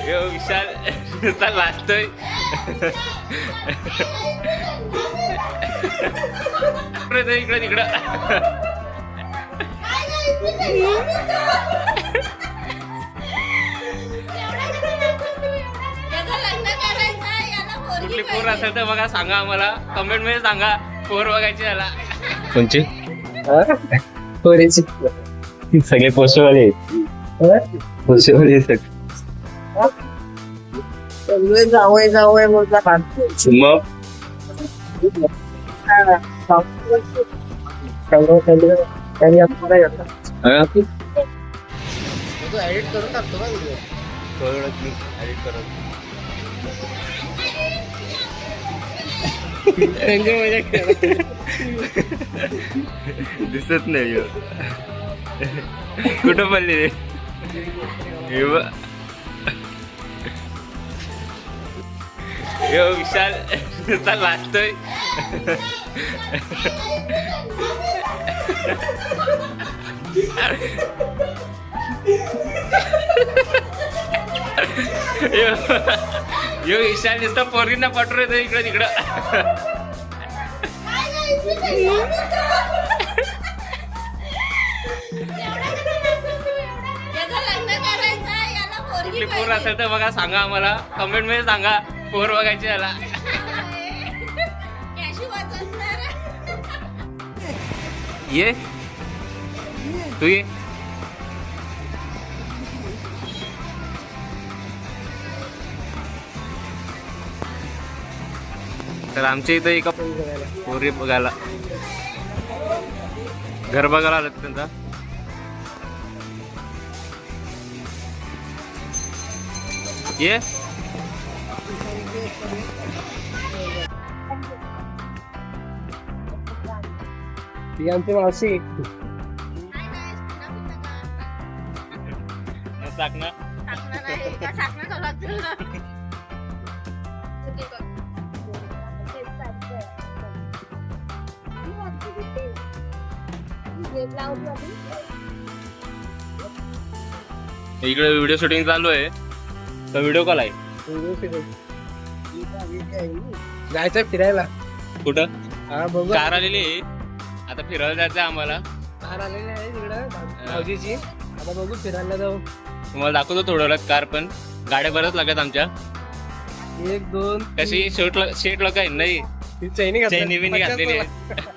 यो विशाल नुसता लाजतोय. इकडे तिकडं कुठली पोर असेल तर बघा सांगा आम्हाला कमेंट मध्ये सांगा. पोर बघायची याला कोणची पोरीची सगळे पोषवाले पोषवाले जावय जावय बोलता मग एडिट करून टाकतो का व्हिडिओ. एडिट करत दिसत नाही ह्यो. कुठं पडली रे यो विशाल नुसता लाजतोय. यो विशाल नुसता पोरींना पटवतो इकडं तिकडं. कुठली पोर असेल तर बघा सांगा आम्हाला कमेंट मध्ये सांगा. पोर बघायची याला ये तू ये. तर आमच्या इथं एका पोरी बघायला घर बघायला आलं त्यांचा. ये ती आमची मावशी सांगणार इकडे व्हिडिओ शूटिंग चालू आहे. तर व्हिडिओ कॉल आहे. जायचं फिरायला कुठं हा बघू. कार आलेली आहे आता फिरायला जायचं आम्हाला. कार आलेली आहे तिकडं भाऊजीची. आता बघू फिरायला जाऊ. तुम्हाला दाखवतो थोडं वेळात कार. पण गाड्या बरंच लागत आमच्या. 1 2 कशी शेट लोक आहे नाही चैनी चैनी बिनी घातलेली आहे.